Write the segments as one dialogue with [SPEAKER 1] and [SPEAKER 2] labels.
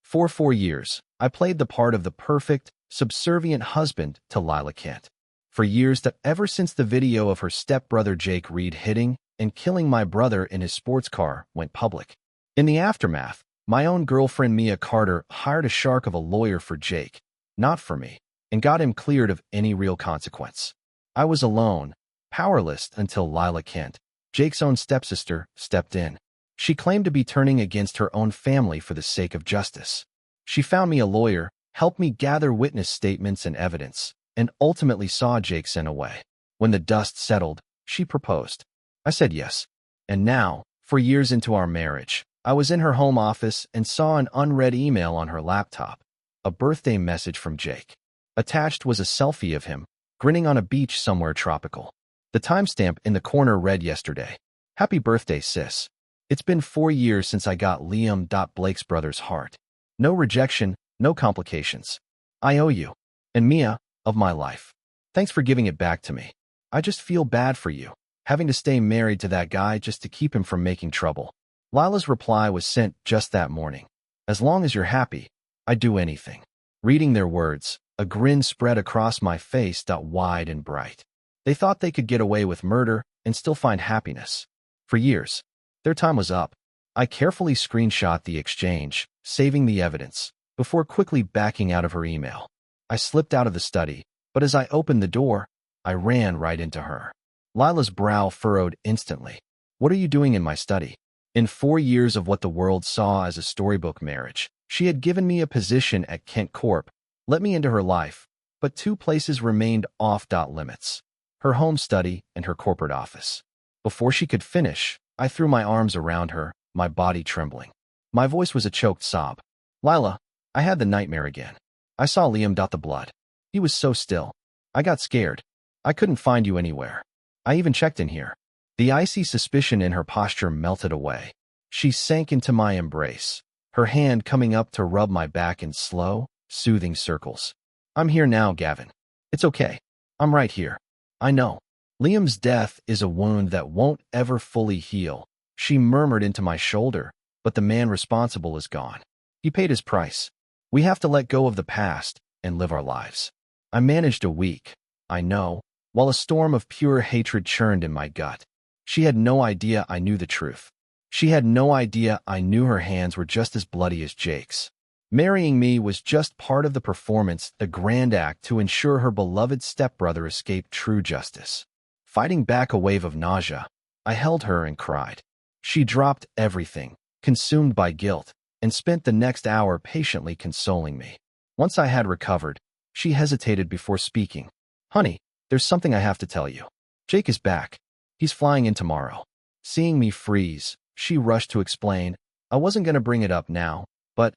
[SPEAKER 1] For 4 years, I played the part of the perfect, subservient husband to Lila Kent. For years, ever since the video of her stepbrother Jake Reed hitting and killing my brother in his sports car went public. In the aftermath, my own girlfriend Mia Carter hired a shark of a lawyer for Jake, not for me, and got him cleared of any real consequence. I was alone, powerless until Lila Kent, Jake's own stepsister, stepped in. She claimed to be turning against her own family for the sake of justice. She found me a lawyer, helped me gather witness statements and evidence, and ultimately saw Jake sent away. When the dust settled, she proposed. I said yes. And now, 4 years into our marriage, I was in her home office and saw an unread email on her laptop, a birthday message from Jake. Attached was a selfie of him, grinning on a beach somewhere tropical. The timestamp in the corner read yesterday. Happy birthday, sis. It's been 4 years since I got Liam. Blake's brother's heart. No rejection, no complications. I owe you. And Mia, of my life. Thanks for giving it back to me. I just feel bad for you, having to stay married to that guy just to keep him from making trouble. Lila's reply was sent just that morning. As long as you're happy, I'd do anything. Reading their words, a grin spread across my face. Wide and bright. They thought they could get away with murder and still find happiness. For years, their time was up. I carefully screenshot the exchange, saving the evidence, before quickly backing out of her email. I slipped out of the study, but as I opened the door, I ran right into her. Lila's brow furrowed instantly. What are you doing in my study? In 4 years of what the world saw as a storybook marriage, she had given me a position at Kent Corp, let me into her life, but 2 places remained off limits: her home study and her corporate office. Before she could finish, I threw my arms around her, my body trembling. My voice was a choked sob. Lila, I had the nightmare again. I saw Liam. The blood. He was so still. I got scared. I couldn't find you anywhere. I even checked in here. The icy suspicion in her posture melted away. She sank into my embrace, her hand coming up to rub my back in slow, soothing circles. I'm here now, Gavin. It's okay. I'm right here. I know. Liam's death is a wound that won't ever fully heal, she murmured into my shoulder, but the man responsible is gone. He paid his price. We have to let go of the past and live our lives. I managed a week, I know, while a storm of pure hatred churned in my gut. She had no idea I knew the truth. She had no idea I knew her hands were just as bloody as Jake's. Marrying me was just part of the performance, the grand act to ensure her beloved stepbrother escaped true justice. Fighting back a wave of nausea, I held her and cried. She dropped everything, consumed by guilt, and spent the next hour patiently consoling me. Once I had recovered, she hesitated before speaking. Honey, there's something I have to tell you. Jake is back. He's flying in tomorrow. Seeing me freeze, she rushed to explain. I wasn't going to bring it up now, but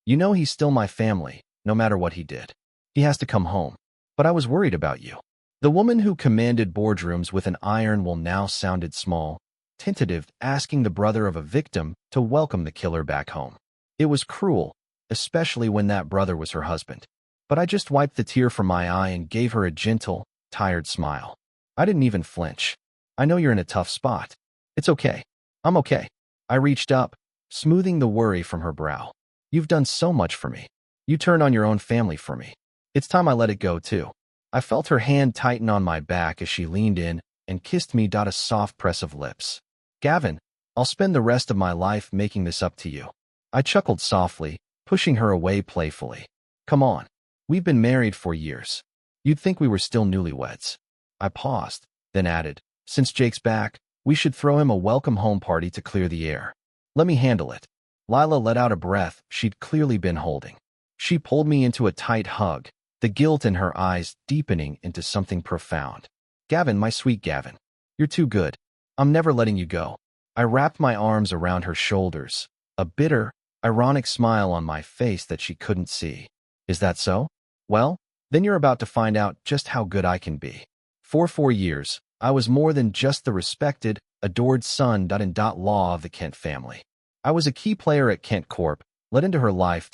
[SPEAKER 1] you know he's still my family, no matter what he did. He has to come home. But I was worried about you. The woman who commanded boardrooms with an iron will now sounded small, tentative, asking the brother of a victim to welcome the killer back home. It was cruel, especially when that brother was her husband. But I just wiped the tear from my eye and gave her a gentle, tired smile. I didn't even flinch. I know you're in a tough spot. It's okay. I'm okay. I reached up, smoothing the worry from her brow. You've done so much for me. You turned on your own family for me. It's time I let it go, too. I felt her hand tighten on my back as she leaned in and kissed me. A soft press of lips. Gavin, I'll spend the rest of my life making this up to you. I chuckled softly, pushing her away playfully. Come on. We've been married 4 years. You'd think we were still newlyweds. I paused, then added, since Jake's back, we should throw him a welcome home party to clear the air. Let me handle it. Lila let out a breath she'd clearly been holding. She pulled me into a tight hug, the guilt in her eyes deepening into something profound. Gavin, my sweet Gavin, you're too good. I'm never letting you go. I wrapped my arms around her shoulders, a bitter, ironic smile on my face that she couldn't see. Is that so? Well, then you're about to find out just how good I can be. For 4 years, I was more than just the respected, adored son-in-law of the Kent family. I was a key player at Kent Corp, let into her life.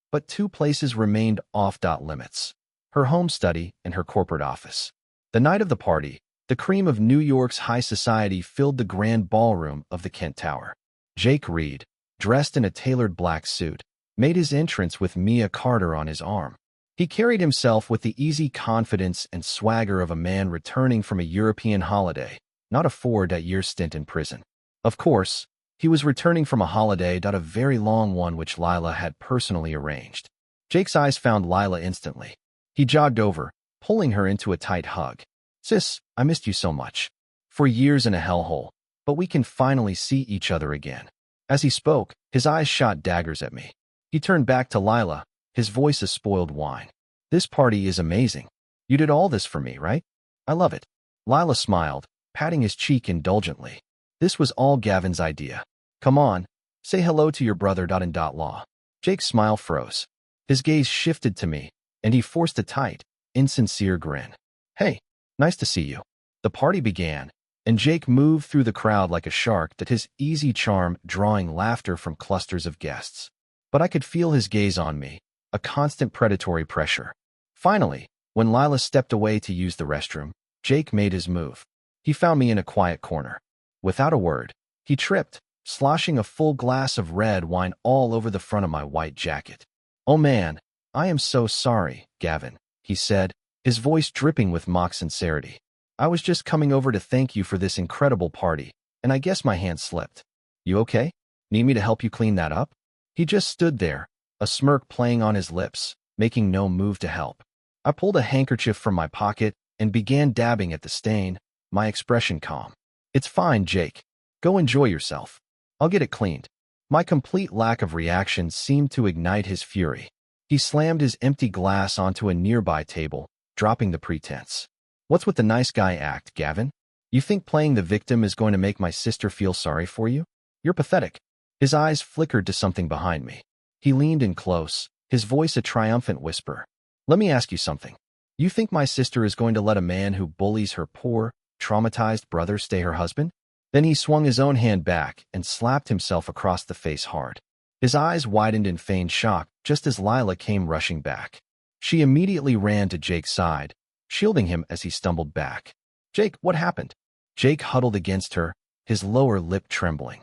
[SPEAKER 1] But 2 places remained off limits: her home study and her corporate office. The night of the party, the cream of New York's high society filled the grand ballroom of the Kent Tower. Jake Reed, dressed in a tailored black suit, made his entrance with Mia Carter on his arm. He carried himself with the easy confidence and swagger of a man returning from a European holiday, not a 4-year stint in prison. Of course, he was returning from a holiday, a very long one which Lila had personally arranged. Jake's eyes found Lila instantly. He jogged over, pulling her into a tight hug. "Sis, I missed you so much. For years in a hellhole, but we can finally see each other again." As he spoke, his eyes shot daggers at me. He turned back to Lila, his voice a spoiled wine. "This party is amazing. You did all this for me, right? I love it." Lila smiled, patting his cheek indulgently. "This was all Gavin's idea. Come on, say hello to your brother. Law." Jake's smile froze. His gaze shifted to me, and he forced a tight, insincere grin. "Hey, nice to see you." The party began, and Jake moved through the crowd like a shark, his easy charm drawing laughter from clusters of guests. But I could feel his gaze on me, a constant predatory pressure. Finally, when Lila stepped away to use the restroom, Jake made his move. He found me in a quiet corner. Without a word, he tripped, sloshing a full glass of red wine all over the front of my white jacket. "Oh man, I am so sorry, Gavin," he said, his voice dripping with mock sincerity. "I was just coming over to thank you for this incredible party, and I guess my hand slipped. You okay? Need me to help you clean that up?" He just stood there, a smirk playing on his lips, making no move to help. I pulled a handkerchief from my pocket and began dabbing at the stain, my expression calm. "It's fine, Jake. Go enjoy yourself. I'll get it cleaned." My complete lack of reaction seemed to ignite his fury. He slammed his empty glass onto a nearby table, dropping the pretense. "What's with the nice guy act, Gavin? You think playing the victim is going to make my sister feel sorry for you? You're pathetic." His eyes flickered to something behind me. He leaned in close, his voice a triumphant whisper. "Let me ask you something. You think my sister is going to let a man who bullies her poor, traumatized brother stay her husband?" Then he swung his own hand back and slapped himself across the face hard. His eyes widened in feigned shock just as Lila came rushing back. She immediately ran to Jake's side, shielding him as he stumbled back. "Jake, what happened?" Jake huddled against her, his lower lip trembling.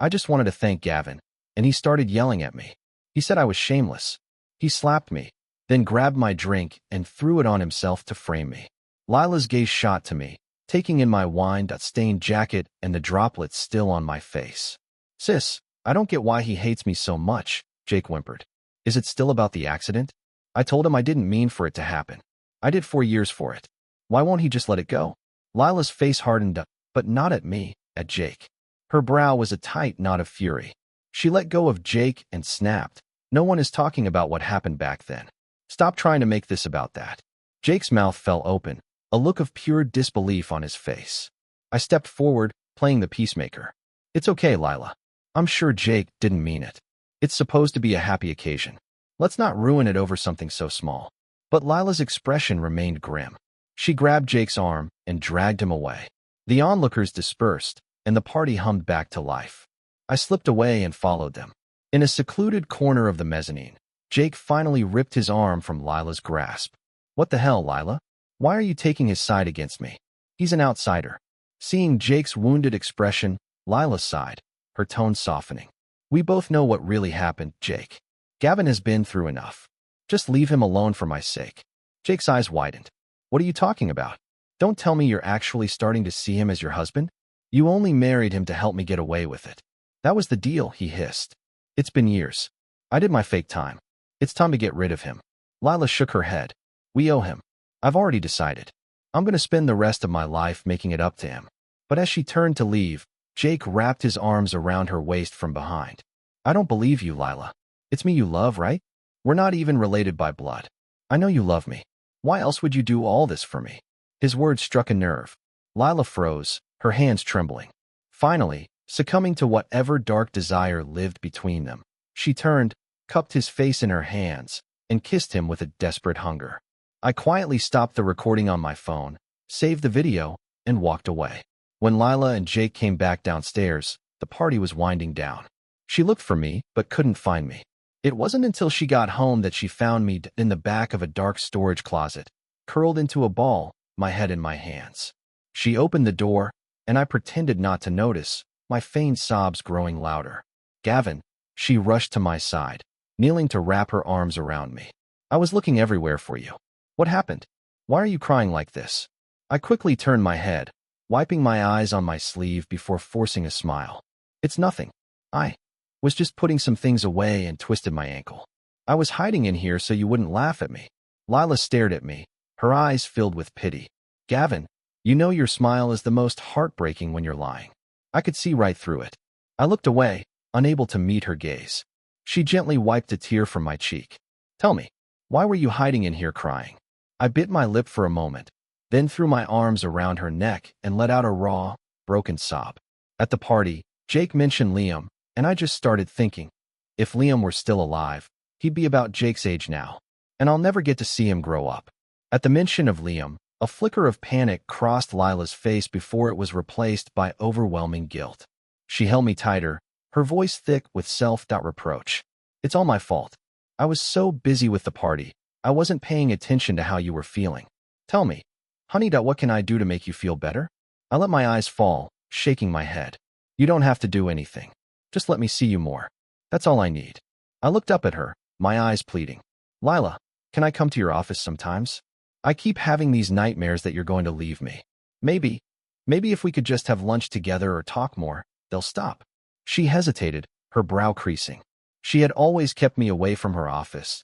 [SPEAKER 1] I just wanted to thank Gavin, and he started yelling at me. He said I was shameless. He slapped me, then grabbed my drink and threw it on himself to frame me." Lila's gaze shot to me, taking in my wine-stained jacket and the droplets still on my face. "Sis, I don't get why he hates me so much," Jake whimpered. "Is it still about the accident? I told him I didn't mean for it to happen. I did 4 years for it. Why won't he just let it go?" Lila's face hardened up, but not at me, at Jake. Her brow was a tight knot of fury. She let go of Jake and snapped. "No one is talking about what happened back then. Stop trying to make this about that." Jake's mouth fell open, a look of pure disbelief on his face. I stepped forward, playing the peacemaker. "It's okay, Lila. I'm sure Jake didn't mean it. It's supposed to be a happy occasion. Let's not ruin it over something so small." But Lila's expression remained grim. She grabbed Jake's arm and dragged him away. The onlookers dispersed, and the party hummed back to life. I slipped away and followed them. In a secluded corner of the mezzanine, Jake finally ripped his arm from Lila's grasp. "What the hell, Lila? Why are you taking his side against me? He's an outsider." Seeing Jake's wounded expression, Lila sighed, her tone softening. "We both know what really happened, Jake. Gavin has been through enough. Just leave him alone for my sake." Jake's eyes widened. "What are you talking about? Don't tell me you're actually starting to see him as your husband? You only married him to help me get away with it." "That was the deal," he hissed. "It's been years. I did my fake time. It's time to get rid of him." Lila shook her head. "We owe him. I've already decided. I'm going to spend the rest of my life making it up to him." But as she turned to leave, Jake wrapped his arms around her waist from behind. "I don't believe you, Lila. It's me you love, right? We're not even related by blood. I know you love me. Why else would you do all this for me?" His words struck a nerve. Lila froze, her hands trembling. Finally, succumbing to whatever dark desire lived between them, she turned, cupped his face in her hands, and kissed him with a desperate hunger. I quietly stopped the recording on my phone, saved the video, and walked away. When Lila and Jake came back downstairs, the party was winding down. She looked for me, but couldn't find me. It wasn't until she got home that she found me in the back of a dark storage closet, curled into a ball, my head in my hands. She opened the door, and I pretended not to notice, my feigned sobs growing louder. "Gavin, She rushed to my side, kneeling to wrap her arms around me. I was looking everywhere for you. What happened? Why are you crying like this? I quickly turned my head, wiping my eyes on my sleeve before forcing a smile. It's nothing. I was just putting some things away and twisted my ankle. I was hiding in here so you wouldn't laugh at me. Lila stared at me, her eyes filled with pity. Gavin, you know your smile is the most heartbreaking when you're lying. I could see right through it. I looked away, unable to meet her gaze. She gently wiped a tear from my cheek. Tell me, why were you hiding in here crying? I bit my lip for a moment, then threw my arms around her neck and let out a raw, broken sob. At the party, Jake mentioned Liam, and I just started thinking, if Liam were still alive, he'd be about Jake's age now, and I'll never get to see him grow up. At the mention of Liam, a flicker of panic crossed Lila's face before it was replaced by overwhelming guilt. She held me tighter, her voice thick with self-reproach. It's all my fault. I was so busy with the party, I wasn't paying attention to how you were feeling. Tell me, honey, what can I do to make you feel better? I let my eyes fall, shaking my head. You don't have to do anything. Just let me see you more. That's all I need. I looked up at her, my eyes pleading. Lila, can I come to your office sometimes? I keep having these nightmares that you're going to leave me. Maybe if we could just have lunch together or talk more, they'll stop. She hesitated, her brow creasing. She had always kept me away from her office.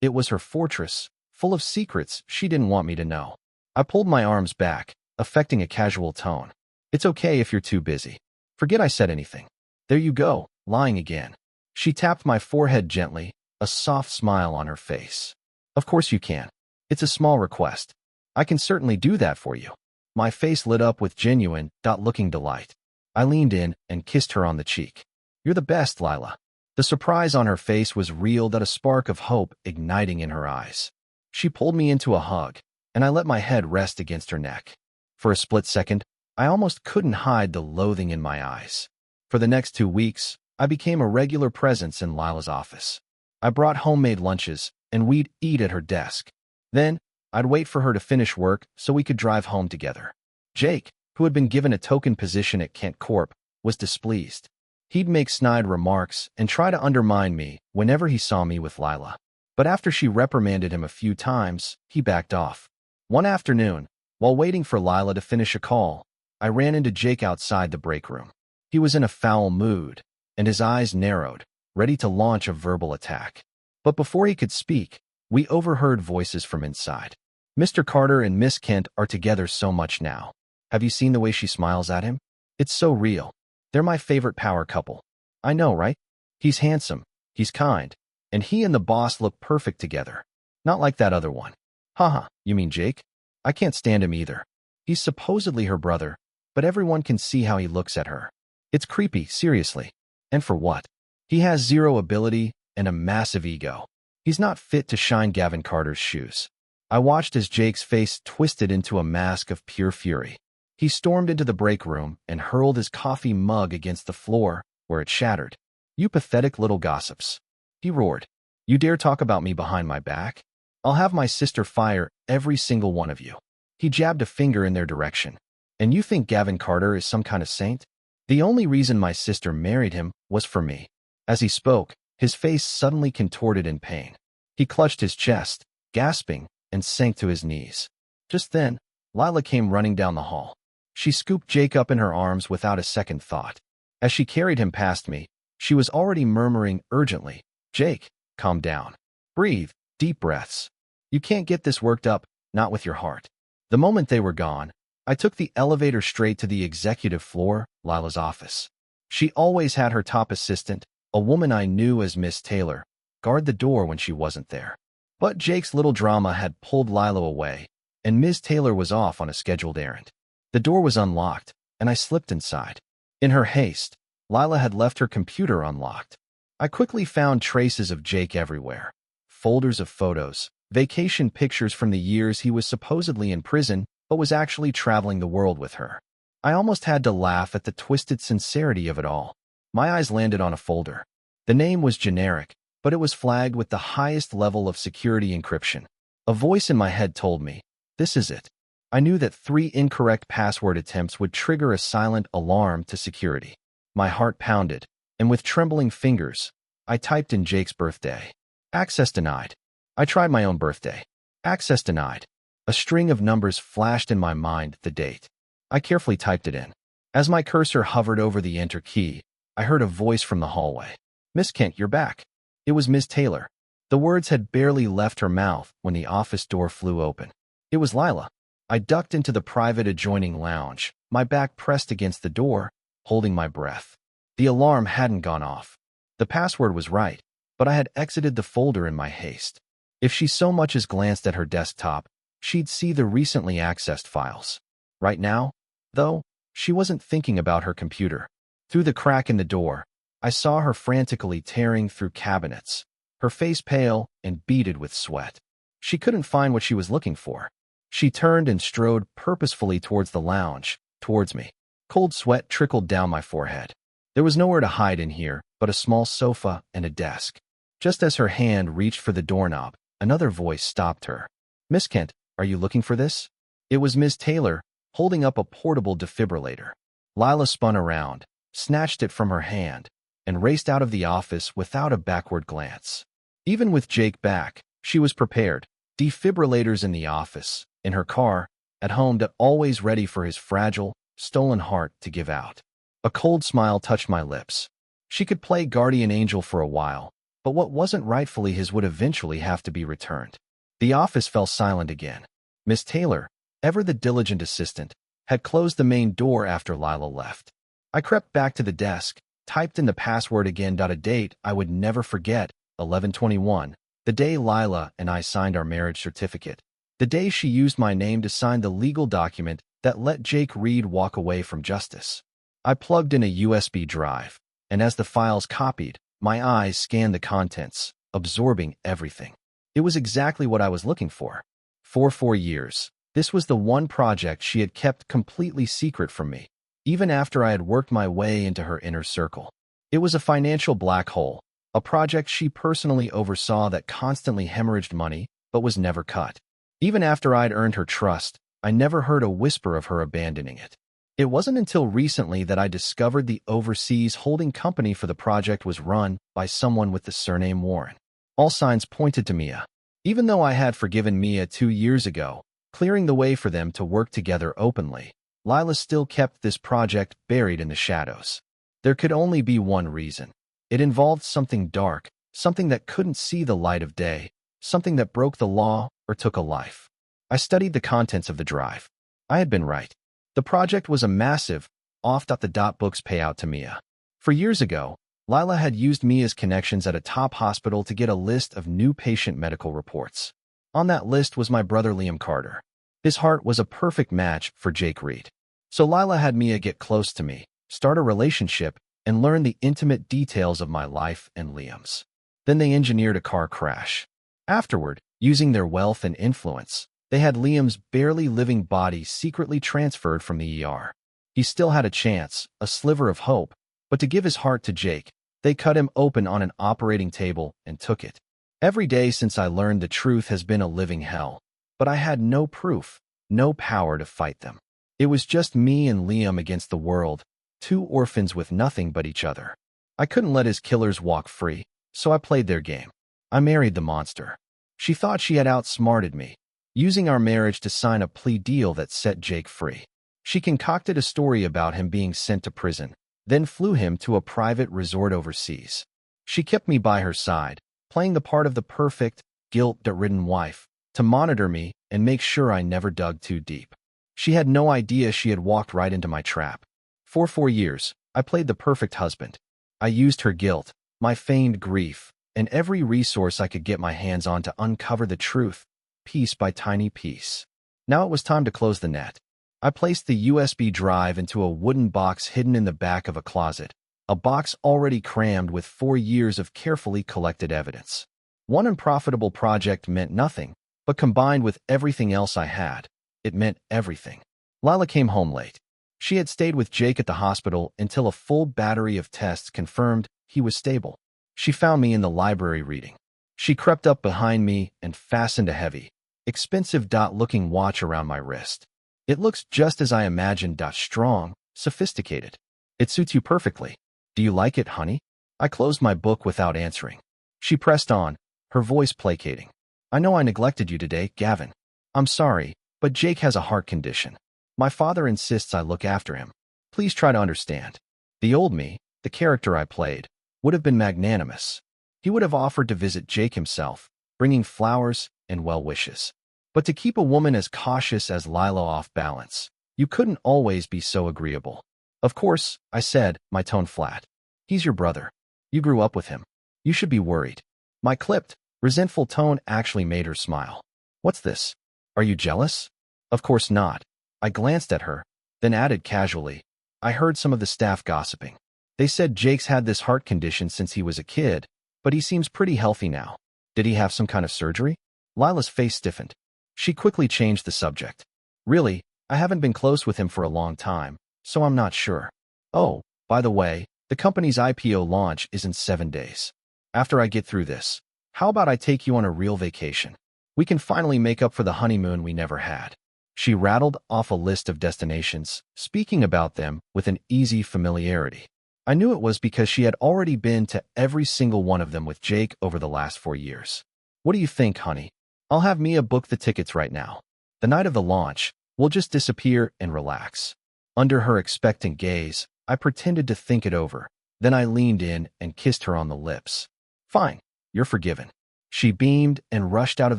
[SPEAKER 1] It was her fortress, full of secrets she didn't want me to know. I pulled my arms back, affecting a casual tone. It's okay if you're too busy. Forget I said anything. There you go, lying again. She tapped my forehead gently, a soft smile on her face. Of course you can. It's a small request. I can certainly do that for you. My face lit up with genuine, looking delight. I leaned in and kissed her on the cheek. You're the best, Lila. The surprise on her face was real, a spark of hope igniting in her eyes. She pulled me into a hug, and I let my head rest against her neck. For a split second, I almost couldn't hide the loathing in my eyes. For the next 2 weeks, I became a regular presence in Lila's office. I brought homemade lunches, and we'd eat at her desk. Then, I'd wait for her to finish work so we could drive home together. Jake, who had been given a token position at Kent Corp, was displeased. He'd make snide remarks and try to undermine me whenever he saw me with Lila. But after she reprimanded him a few times, he backed off. One afternoon, while waiting for Lila to finish a call, I ran into Jake outside the break room. He was in a foul mood, and his eyes narrowed, ready to launch a verbal attack. But before he could speak, we overheard voices from inside. Mr. Carter and Miss Kent are together so much now. Have you seen the way she smiles at him? It's so real. They're my favorite power couple. I know, right? He's handsome, he's kind, and he and the boss look perfect together. Not like that other one. Haha, you mean Jake? I can't stand him either. He's supposedly her brother, but everyone can see how he looks at her. It's creepy, seriously. And for what? He has zero ability and a massive ego. He's not fit to shine Gavin Carter's shoes. I watched as Jake's face twisted into a mask of pure fury. He stormed into the break room and hurled his coffee mug against the floor, where it shattered. You pathetic little gossips. He roared. You dare talk about me behind my back? I'll have my sister fire every single one of you. He jabbed a finger in their direction. And you think Gavin Carter is some kind of saint? The only reason my sister married him was for me. As he spoke, his face suddenly contorted in pain. He clutched his chest, gasping, and sank to his knees. Just then, Lila came running down the hall. She scooped Jake up in her arms without a second thought. As she carried him past me, she was already murmuring urgently, Jake, calm down. Breathe, deep breaths. You can't get this worked up, not with your heart. The moment they were gone, I took the elevator straight to the executive floor, Lila's office. She always had her top assistant, a woman I knew as Miss Taylor, guard the door when she wasn't there. But Jake's little drama had pulled Lila away, and Ms. Taylor was off on a scheduled errand. The door was unlocked, and I slipped inside. In her haste, Lila had left her computer unlocked. I quickly found traces of Jake everywhere. Folders of photos, vacation pictures from the years he was supposedly in prison, but was actually traveling the world with her. I almost had to laugh at the twisted sincerity of it all. My eyes landed on a folder. The name was generic, but it was flagged with the highest level of security encryption. A voice in my head told me, this is it. I knew that 3 incorrect password attempts would trigger a silent alarm to security. My heart pounded, and with trembling fingers, I typed in Jake's birthday. Access denied. I tried my own birthday. Access denied. A string of numbers flashed in my mind, the date. I carefully typed it in. As my cursor hovered over the enter key, I heard a voice from the hallway. "Miss Kent, you're back." It was Ms. Taylor. The words had barely left her mouth when the office door flew open. It was Lila. I ducked into the private adjoining lounge, my back pressed against the door, holding my breath. The alarm hadn't gone off. The password was right, but I had exited the folder in my haste. If she so much as glanced at her desktop, she'd see the recently accessed files. Right now, though, she wasn't thinking about her computer. Through the crack in the door, I saw her frantically tearing through cabinets, her face pale and beaded with sweat. She couldn't find what she was looking for. She turned and strode purposefully towards the lounge, towards me. Cold sweat trickled down my forehead. There was nowhere to hide in here but a small sofa and a desk. Just as her hand reached for the doorknob, another voice stopped her. "Miss Kent, are you looking for this?" It was Ms. Taylor, holding up a portable defibrillator. Lila spun around, snatched it from her hand, and raced out of the office without a backward glance. Even with Jake back, she was prepared. Defibrillators in the office, in her car, at home, always ready for his fragile, stolen heart to give out. A cold smile touched my lips. She could play guardian angel for a while, but what wasn't rightfully his would eventually have to be returned. The office fell silent again. Miss Taylor, ever the diligent assistant, had closed the main door after Lila left. I crept back to the desk, typed in the password again. A date I would never forget, 11/21, the day Lila and I signed our marriage certificate. The day she used my name to sign the legal document that let Jake Reed walk away from justice. I plugged in a USB drive, and as the files copied, my eyes scanned the contents, absorbing everything. It was exactly what I was looking for. For 4 years, this was the one project she had kept completely secret from me, even after I had worked my way into her inner circle. It was a financial black hole, a project she personally oversaw that constantly hemorrhaged money, but was never cut. Even after I'd earned her trust, I never heard a whisper of her abandoning it. It wasn't until recently that I discovered the overseas holding company for the project was run by someone with the surname Warren. All signs pointed to Mia. Even though I had forgiven Mia 2 years ago, clearing the way for them to work together openly, Lila still kept this project buried in the shadows. There could only be one reason. It involved something dark, something that couldn't see the light of day, something that broke the law or took a life. I studied the contents of the drive. I had been right. The project was a massive, off-the-books payout to Mia. For years ago, Lila had used Mia's connections at a top hospital to get a list of new patient medical reports. On that list was my brother Liam Carter. His heart was a perfect match for Jake Reed. So Lila had Mia get close to me, start a relationship, and learn the intimate details of my life and Liam's. Then they engineered a car crash. Afterward, using their wealth and influence, they had Liam's barely living body secretly transferred from the ER. He still had a chance, a sliver of hope, but to give his heart to Jake, they cut him open on an operating table and took it. Every day since I learned the truth has been a living hell, but I had no proof, no power to fight them. It was just me and Liam against the world, 2 orphans with nothing but each other. I couldn't let his killers walk free, so I played their game. I married the monster. She thought she had outsmarted me, using our marriage to sign a plea deal that set Jake free. She concocted a story about him being sent to prison, then flew him to a private resort overseas. She kept me by her side, playing the part of the perfect, guilt-ridden wife, to monitor me and make sure I never dug too deep. She had no idea she had walked right into my trap. For 4 years, I played the perfect husband. I used her guilt, my feigned grief, and every resource I could get my hands on to uncover the truth, piece by tiny piece. Now it was time to close the net. I placed the USB drive into a wooden box hidden in the back of a closet, a box already crammed with 4 years of carefully collected evidence. One unprofitable project meant nothing, but combined with everything else I had, it meant everything. Lila came home late. She had stayed with Jake at the hospital until a full battery of tests confirmed he was stable. She found me in the library reading. She crept up behind me and fastened a heavy, expensive-looking watch around my wrist. It looks just as I imagined, strong, sophisticated. It suits you perfectly. Do you like it, honey? I closed my book without answering. She pressed on, her voice placating. I know I neglected you today, Gavin. I'm sorry, but Jake has a heart condition. My father insists I look after him. Please try to understand. The old me, the character I played, would have been magnanimous. He would have offered to visit Jake himself, bringing flowers and well wishes. But to keep a woman as cautious as Lila off balance, you couldn't always be so agreeable. Of course, I said, my tone flat. He's your brother. You grew up with him. You should be worried. My clipped, resentful tone actually made her smile. What's this? Are you jealous? Of course not. I glanced at her, then added casually, I heard some of the staff gossiping. They said Jake's had this heart condition since he was a kid, but he seems pretty healthy now. Did he have some kind of surgery? Lila's face stiffened. She quickly changed the subject. Really, I haven't been close with him for a long time, so I'm not sure. Oh, by the way, the company's IPO launch is in 7 days. After I get through this, how about I take you on a real vacation? We can finally make up for the honeymoon we never had. She rattled off a list of destinations, speaking about them with an easy familiarity. I knew it was because she had already been to every single one of them with Jake over the last 4 years. What do you think, honey? I'll have Mia book the tickets right now. The night of the launch, we'll just disappear and relax. Under her expectant gaze, I pretended to think it over. Then I leaned in and kissed her on the lips. Fine, you're forgiven. She beamed and rushed out of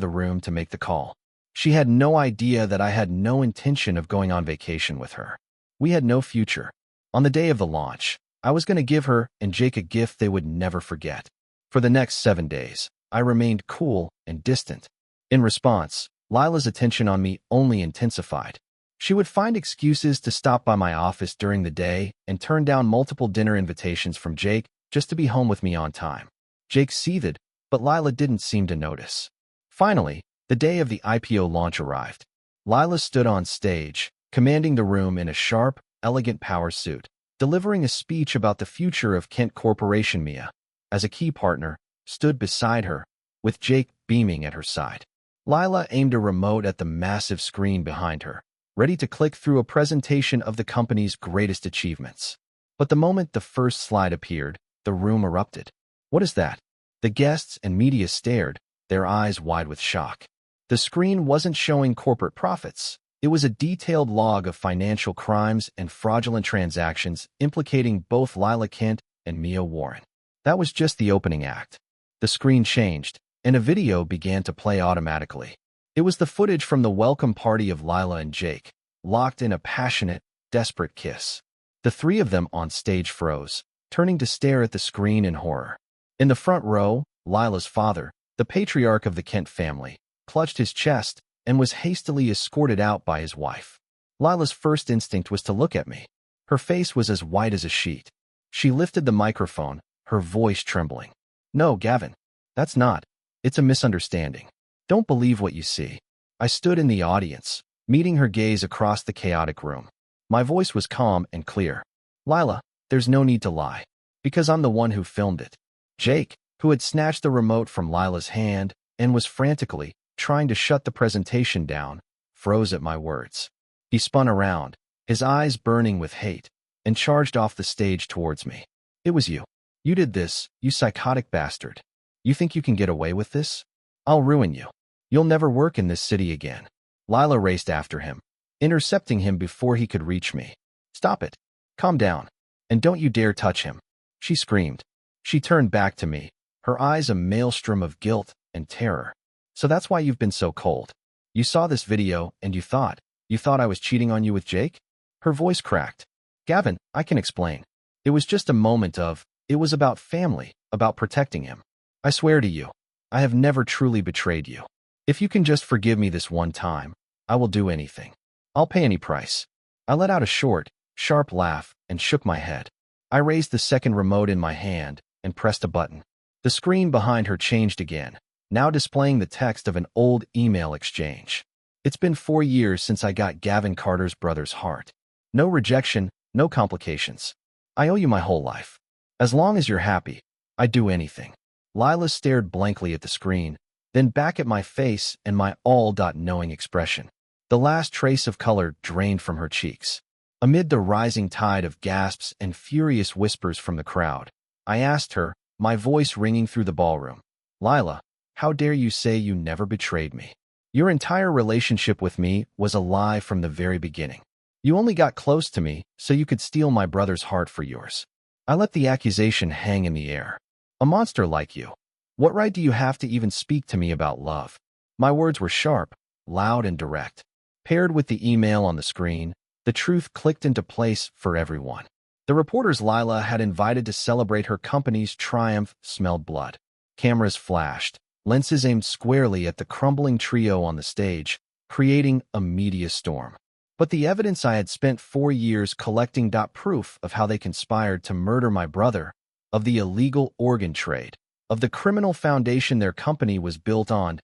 [SPEAKER 1] the room to make the call. She had no idea that I had no intention of going on vacation with her. We had no future. On the day of the launch, I was going to give her and Jake a gift they would never forget. For the next 7 days, I remained cool and distant. In response, Lila's attention on me only intensified. She would find excuses to stop by my office during the day and turn down multiple dinner invitations from Jake just to be home with me on time. Jake seethed, but Lila didn't seem to notice. Finally, the day of the IPO launch arrived. Lila stood on stage, commanding the room in a sharp, elegant power suit, delivering a speech about the future of Kent Corporation. Mia, as a key partner, stood beside her, with Jake beaming at her side. Lila aimed a remote at the massive screen behind her, ready to click through a presentation of the company's greatest achievements. But the moment the first slide appeared, the room erupted. What is that? The guests and media stared, their eyes wide with shock. The screen wasn't showing corporate profits. It was a detailed log of financial crimes and fraudulent transactions implicating both Lila Kent and Mia Warren. That was just the opening act. The screen changed, and a video began to play automatically. It was the footage from the welcome party of Lila and Jake, locked in a passionate, desperate kiss. The three of them on stage froze, turning to stare at the screen in horror. In the front row, Lila's father, the patriarch of the Kent family, clutched his chest and was hastily escorted out by his wife. Lila's first instinct was to look at me. Her face was as white as a sheet. She lifted the microphone, her voice trembling. No, Gavin. That's not. It's a misunderstanding. Don't believe what you see. I stood in the audience, meeting her gaze across the chaotic room. My voice was calm and clear. Lila, there's no need to lie. Because I'm the one who filmed it. Jake, who had snatched the remote from Lila's hand and was frantically trying to shut the presentation down, froze at my words. He spun around, his eyes burning with hate, and charged off the stage towards me. It was you. You did this, you psychotic bastard. You think you can get away with this? I'll ruin you. You'll never work in this city again. Lila raced after him, intercepting him before he could reach me. Stop it. Calm down. And don't you dare touch him. She screamed. She turned back to me, her eyes a maelstrom of guilt and terror. So that's why you've been so cold. You saw this video and you thought I was cheating on you with Jake? Her voice cracked. Gavin, I can explain. It was just a moment it was about family, about protecting him. I swear to you, I have never truly betrayed you. If you can just forgive me this one time, I will do anything. I'll pay any price. I let out a short, sharp laugh and shook my head. I raised the second remote in my hand and pressed a button. The screen behind her changed again, now displaying the text of an old email exchange. It's been 4 years since I got Gavin Carter's brother's heart. No rejection, no complications. I owe you my whole life. As long as you're happy, I'd do anything. Lila stared blankly at the screen, then back at my face and my all-knowing expression. The last trace of color drained from her cheeks. Amid the rising tide of gasps and furious whispers from the crowd, I asked her, my voice ringing through the ballroom. Lila, how dare you say you never betrayed me? Your entire relationship with me was a lie from the very beginning. You only got close to me so you could steal my brother's heart for yours. I let the accusation hang in the air. A monster like you. What right do you have to even speak to me about love? My words were sharp, loud, and direct. Paired with the email on the screen, the truth clicked into place for everyone. The reporters Lila had invited to celebrate her company's triumph smelled blood. Cameras flashed, lenses aimed squarely at the crumbling trio on the stage, creating a media storm. But the evidence I had spent 4 years collecting got proof of how they conspired to murder my brother, of the illegal organ trade, of the criminal foundation their company was built on,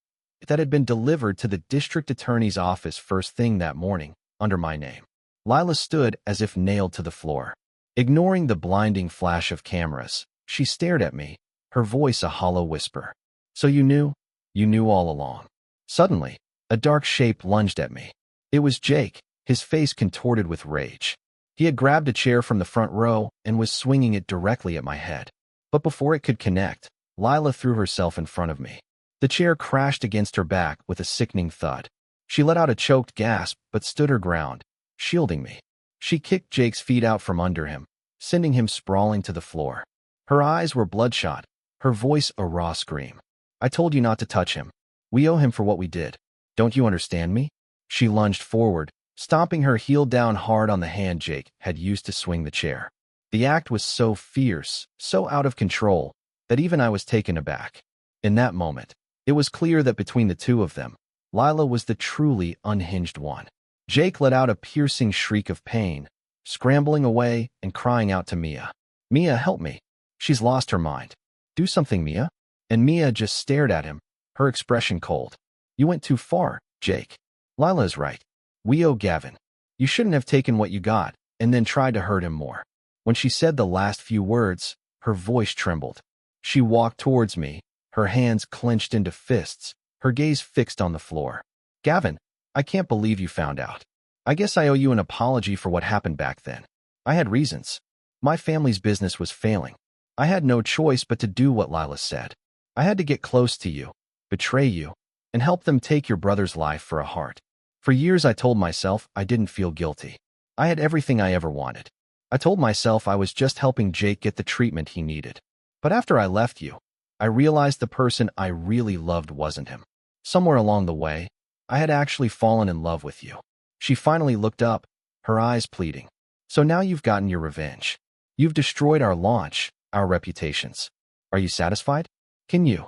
[SPEAKER 1] that had been delivered to the district attorney's office first thing that morning, under my name. Lila stood as if nailed to the floor. Ignoring the blinding flash of cameras, she stared at me, her voice a hollow whisper. So you knew? You knew all along. Suddenly, a dark shape lunged at me. It was Jake, his face contorted with rage. He had grabbed a chair from the front row and was swinging it directly at my head. But before it could connect, Lila threw herself in front of me. The chair crashed against her back with a sickening thud. She let out a choked gasp but stood her ground, shielding me. She kicked Jake's feet out from under him, sending him sprawling to the floor. Her eyes were bloodshot, her voice a raw scream. I told you not to touch him. We owe him for what we did. Don't you understand me? She lunged forward, stomping her heel down hard on the hand Jake had used to swing the chair. The act was so fierce, so out of control, that even I was taken aback. In that moment, it was clear that between the two of them, Lila was the truly unhinged one. Jake let out a piercing shriek of pain, scrambling away and crying out to Mia. Mia, help me. She's lost her mind. Do something, Mia. And Mia just stared at him, her expression cold. You went too far, Jake. Lila is right. We owe Gavin. You shouldn't have taken what you got and then tried to hurt him more. When she said the last few words, her voice trembled. She walked towards me, her hands clenched into fists, her gaze fixed on the floor. Gavin, I can't believe you found out. I guess I owe you an apology for what happened back then. I had reasons. My family's business was failing. I had no choice but to do what Lila said. I had to get close to you, betray you, and help them take your brother's life for a heart. For years I told myself I didn't feel guilty. I had everything I ever wanted. I told myself I was just helping Jake get the treatment he needed. But after I left you, I realized the person I really loved wasn't him. Somewhere along the way, I had actually fallen in love with you. She finally looked up, her eyes pleading. So now you've gotten your revenge. You've destroyed our launch, our reputations. Are you satisfied? Can you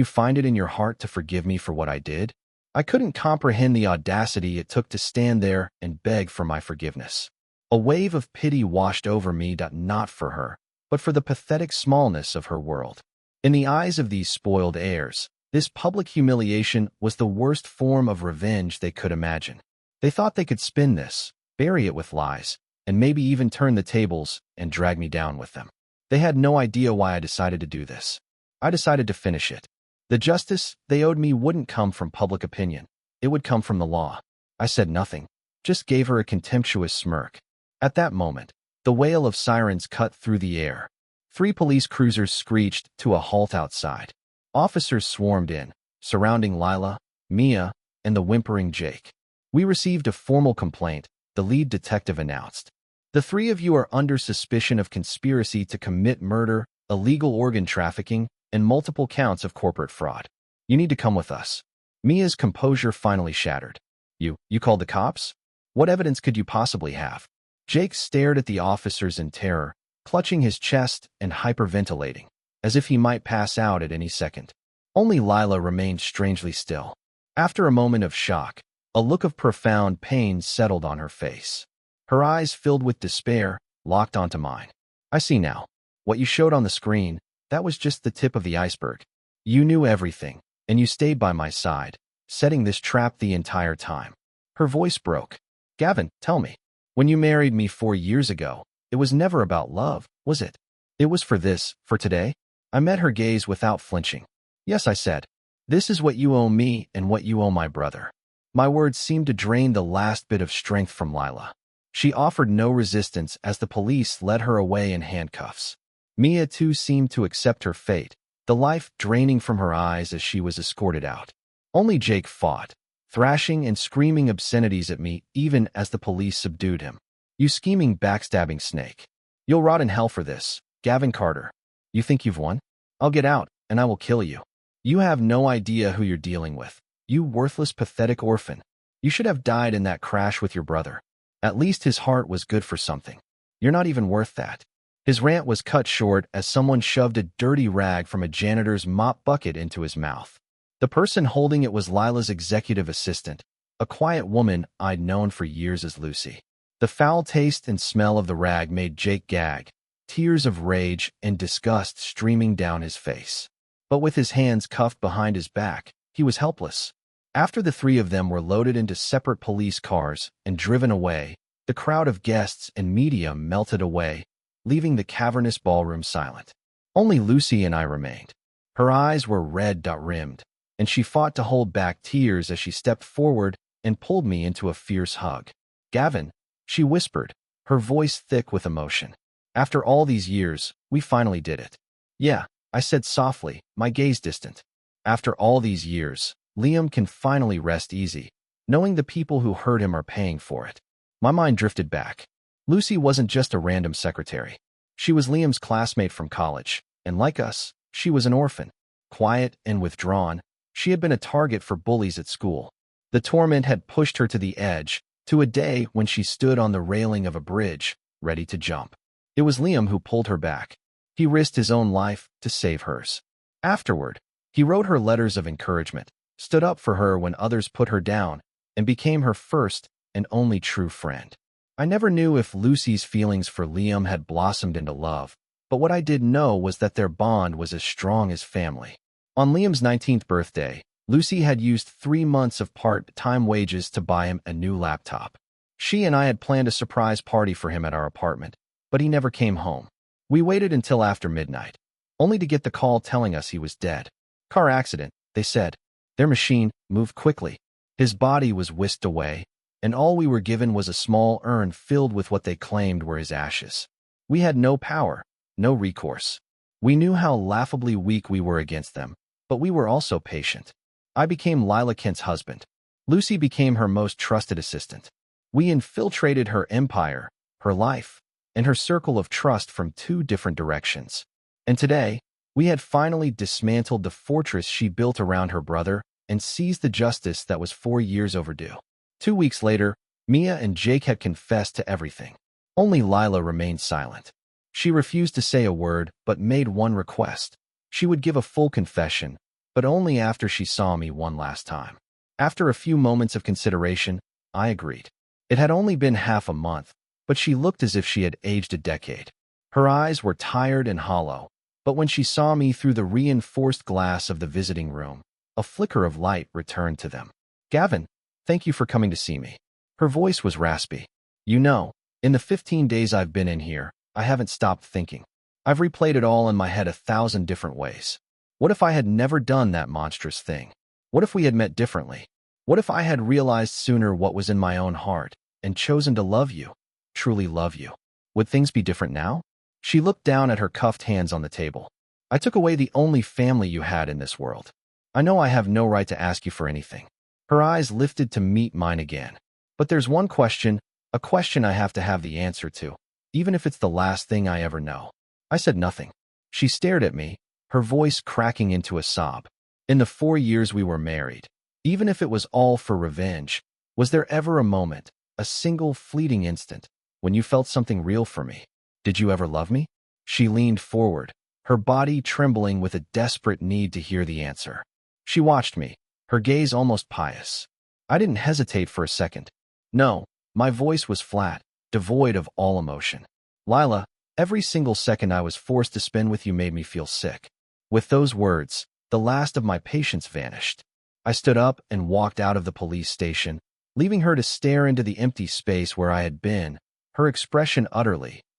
[SPEAKER 1] find it in your heart to forgive me for what I did? I couldn't comprehend the audacity it took to stand there and beg for my forgiveness. A wave of pity washed over me, not for her, but for the pathetic smallness of her world. In the eyes of these spoiled heirs, this public humiliation was the worst form of revenge they could imagine. They thought they could spin this, bury it with lies, and maybe even turn the tables and drag me down with them. They had no idea why I decided to do this. I decided to finish it. The justice they owed me wouldn't come from public opinion. It would come from the law. I said nothing, just gave her a contemptuous smirk. At that moment, the wail of sirens cut through the air. 3 police cruisers screeched to a halt outside. Officers swarmed in, surrounding Lila, Mia, and the whimpering Jake. We received a formal complaint, the lead detective announced. The 3 of you are under suspicion of conspiracy to commit murder, illegal organ trafficking, and multiple counts of corporate fraud. You need to come with us. Mia's composure finally shattered. You called the cops? What evidence could you possibly have? Jake stared at the officers in terror, clutching his chest and hyperventilating, as if he might pass out at any second. Only Lila remained strangely still. After a moment of shock, a look of profound pain settled on her face. Her eyes filled with despair, locked onto mine. I see now. What you showed on the screen, that was just the tip of the iceberg. You knew everything, and you stayed by my side, setting this trap the entire time. Her voice broke. Gavin, tell me. When you married me 4 years ago, it was never about love, was it? It was for this, for today? I met her gaze without flinching. Yes, I said. This is what you owe me and what you owe my brother. My words seemed to drain the last bit of strength from Lila. She offered no resistance as the police led her away in handcuffs. Mia too seemed to accept her fate, the life draining from her eyes as she was escorted out. Only Jake fought, thrashing and screaming obscenities at me even as the police subdued him. "You scheming, backstabbing snake. You'll rot in hell for this, Gavin Carter. You think you've won? I'll get out, and I will kill you. You have no idea who you're dealing with. You worthless, pathetic orphan. You should have died in that crash with your brother. At least his heart was good for something. You're not even worth that." His rant was cut short as someone shoved a dirty rag from a janitor's mop bucket into his mouth. The person holding it was Lila's executive assistant, a quiet woman I'd known for years as Lucy. The foul taste and smell of the rag made Jake gag, tears of rage and disgust streaming down his face. But with his hands cuffed behind his back, he was helpless. After the three of them were loaded into separate police cars and driven away, the crowd of guests and media melted away, leaving the cavernous ballroom silent. Only Lucy and I remained. Her eyes were red-rimmed, and she fought to hold back tears as she stepped forward and pulled me into a fierce hug. "Gavin," she whispered, her voice thick with emotion. "After all these years, we finally did it." "Yeah," I said softly, my gaze distant. "After all these years, Liam can finally rest easy, knowing the people who hurt him are paying for it." My mind drifted back. Lucy wasn't just a random secretary. She was Liam's classmate from college, and like us, she was an orphan. Quiet and withdrawn, she had been a target for bullies at school. The torment had pushed her to the edge, to a day when she stood on the railing of a bridge, ready to jump. It was Liam who pulled her back. He risked his own life to save hers. Afterward, he wrote her letters of encouragement, stood up for her when others put her down, and became her first and only true friend. I never knew if Lucy's feelings for Liam had blossomed into love, but what I did know was that their bond was as strong as family. On Liam's 19th birthday, Lucy had used 3 months of part-time wages to buy him a new laptop. She and I had planned a surprise party for him at our apartment, but he never came home. We waited until after midnight, only to get the call telling us he was dead. "Car accident," they said. Their machine moved quickly. His body was whisked away, and all we were given was a small urn filled with what they claimed were his ashes. We had no power, no recourse. We knew how laughably weak we were against them, but we were also patient. I became Lila Kent's husband. Lucy became her most trusted assistant. We infiltrated her empire, her life, and her circle of trust from 2 different directions. And today, we had finally dismantled the fortress she built around her brother and seized the justice that was 4 years overdue. 2 weeks later, Mia and Jake had confessed to everything. Only Lila remained silent. She refused to say a word, but made one request. She would give a full confession, but only after she saw me one last time. After a few moments of consideration, I agreed. It had only been half a month, but she looked as if she had aged a decade. Her eyes were tired and hollow, but when she saw me through the reinforced glass of the visiting room, a flicker of light returned to them. "Gavin, thank you for coming to see me." Her voice was raspy. "You know, in the 15 days I've been in here, I haven't stopped thinking. I've replayed it all in my head 1,000 different ways. What if I had never done that monstrous thing? What if we had met differently? What if I had realized sooner what was in my own heart and chosen to love you, truly love you? Would things be different now?" She looked down at her cuffed hands on the table. "I took away the only family you had in this world. I know I have no right to ask you for anything." Her eyes lifted to meet mine again. "But there's one question, a question I have to have the answer to, even if it's the last thing I ever know." I said nothing. She stared at me, her voice cracking into a sob. "In the 4 years we were married, even if it was all for revenge, was there ever a moment, a single fleeting instant, when you felt something real for me? Did you ever love me?" She leaned forward, her body trembling with a desperate need to hear the answer. She watched me, her gaze almost pious. I didn't hesitate for a second. "No," my voice was flat, devoid of all emotion. "Lila, every single second I was forced to spend with you made me feel sick." With those words, the last of my patience vanished. I stood up and walked out of the police station, leaving her to stare into the empty space where I had been, her expression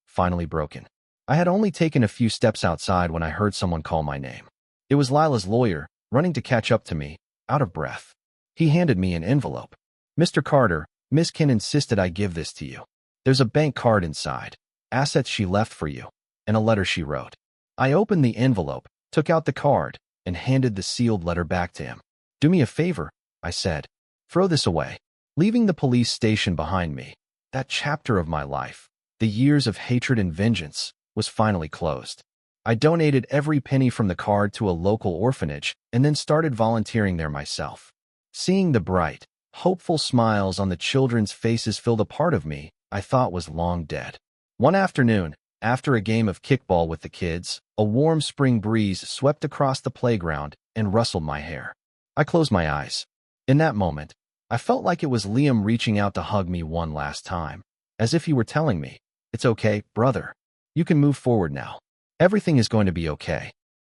[SPEAKER 1] finally broken. I had only taken a few steps outside when I heard someone call my name. It was Lila's lawyer, running to catch up to me, out of breath. He handed me an envelope. "Mr. Carter, Miss Kent insisted I give this to you. There's a bank card inside, assets she left for you, and a letter she wrote." I opened the envelope, took out the card, and handed the sealed letter back to him. "Do me a favor," I said. "Throw this away." Leaving the police station behind me, that chapter of my life, the years of hatred and vengeance, was finally closed. I donated every penny from the card to a local orphanage and then started volunteering there myself. Seeing the bright, hopeful smiles on the children's faces filled a part of me I thought was long dead. One afternoon, after a game of kickball with the kids, a warm spring breeze swept across the playground and rustled my hair. I closed my eyes. In that moment, I felt like it was Liam reaching out to hug me one last time, as if he were telling me, "It's okay, brother. You can move forward now. Everything is going to be okay."